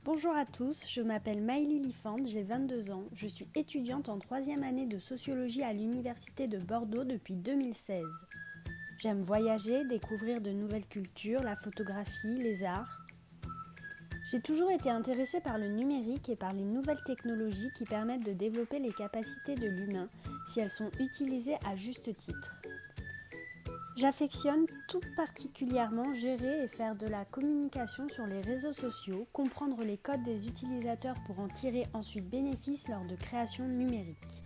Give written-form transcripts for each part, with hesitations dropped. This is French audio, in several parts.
Bonjour à tous, je m'appelle Maëlie Lifante, j'ai 22 ans, je suis étudiante en 3e année de sociologie à l'Université de Bordeaux depuis 2016. J'aime voyager, découvrir de nouvelles cultures, la photographie, les arts. J'ai toujours été intéressée par le numérique et par les nouvelles technologies qui permettent de développer les capacités de l'humain si elles sont utilisées à juste titre. J'affectionne tout particulièrement gérer et faire de la communication sur les réseaux sociaux, comprendre les codes des utilisateurs pour en tirer ensuite bénéfice lors de création numérique.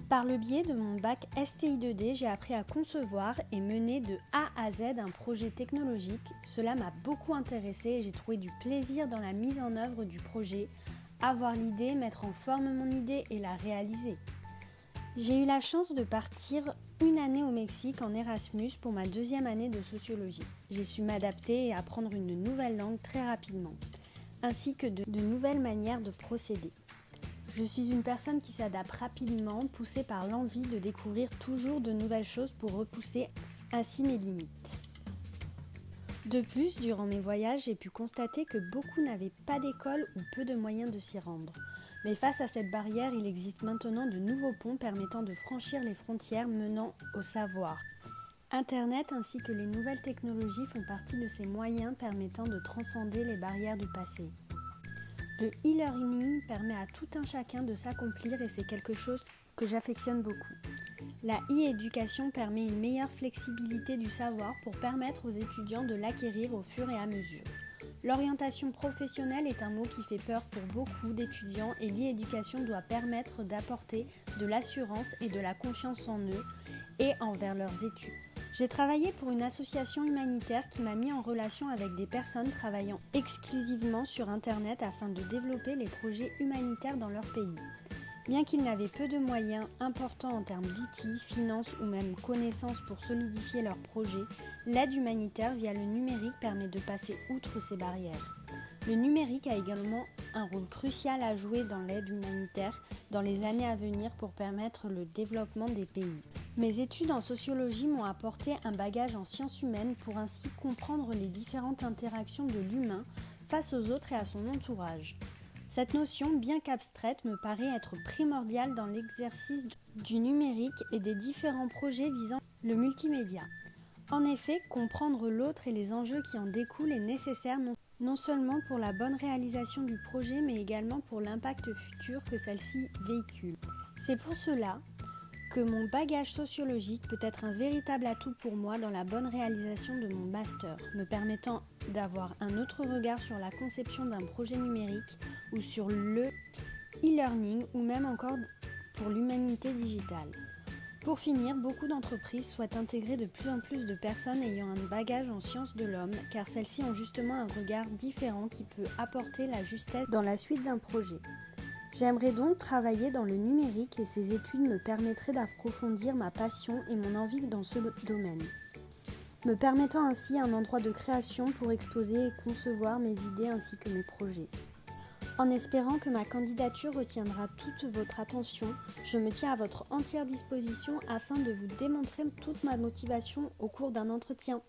Par le biais de mon bac STI2D, j'ai appris à concevoir et mener de A à Z un projet technologique. Cela m'a beaucoup intéressée et j'ai trouvé du plaisir dans la mise en œuvre du projet, avoir l'idée, mettre en forme mon idée et la réaliser. J'ai eu la chance de partir une année au Mexique en Erasmus pour ma 2e année de sociologie. J'ai su m'adapter et apprendre une nouvelle langue très rapidement, ainsi que de nouvelles manières de procéder. Je suis une personne qui s'adapte rapidement, poussée par l'envie de découvrir toujours de nouvelles choses pour repousser ainsi mes limites. De plus, durant mes voyages, j'ai pu constater que beaucoup n'avaient pas d'école ou peu de moyens de s'y rendre. Mais face à cette barrière, il existe maintenant de nouveaux ponts permettant de franchir les frontières menant au savoir. Internet ainsi que les nouvelles technologies font partie de ces moyens permettant de transcender les barrières du passé. Le e-learning permet à tout un chacun de s'accomplir et c'est quelque chose que j'affectionne beaucoup. La e-éducation permet une meilleure flexibilité du savoir pour permettre aux étudiants de l'acquérir au fur et à mesure. L'orientation professionnelle est un mot qui fait peur pour beaucoup d'étudiants et l'e-éducation doit permettre d'apporter de l'assurance et de la confiance en eux et envers leurs études. J'ai travaillé pour une association humanitaire qui m'a mis en relation avec des personnes travaillant exclusivement sur Internet afin de développer les projets humanitaires dans leur pays. Bien qu'ils n'avaient peu de moyens importants en termes d'outils, finances ou même connaissances pour solidifier leurs projets, l'aide humanitaire via le numérique permet de passer outre ces barrières. Le numérique a également un rôle crucial à jouer dans l'aide humanitaire dans les années à venir pour permettre le développement des pays. Mes études en sociologie m'ont apporté un bagage en sciences humaines pour ainsi comprendre les différentes interactions de l'humain face aux autres et à son entourage. Cette notion, bien qu'abstraite, me paraît être primordiale dans l'exercice du numérique et des différents projets visant le multimédia. En effet, comprendre l'autre et les enjeux qui en découlent est nécessaire non seulement pour la bonne réalisation du projet, mais également pour l'impact futur que celle-ci véhicule. C'est pour cela que mon bagage sociologique peut être un véritable atout pour moi dans la bonne réalisation de mon master, me permettant d'avoir un autre regard sur la conception d'un projet numérique ou sur le e-learning ou même encore pour l'humanité digitale. Pour finir, beaucoup d'entreprises souhaitent intégrer de plus en plus de personnes ayant un bagage en sciences de l'homme, car celles-ci ont justement un regard différent qui peut apporter la justesse dans la suite d'un projet. J'aimerais donc travailler dans le numérique et ces études me permettraient d'approfondir ma passion et mon envie dans ce domaine, me permettant ainsi un endroit de création pour exposer et concevoir mes idées ainsi que mes projets. En espérant que ma candidature retiendra toute votre attention, je me tiens à votre entière disposition afin de vous démontrer toute ma motivation au cours d'un entretien.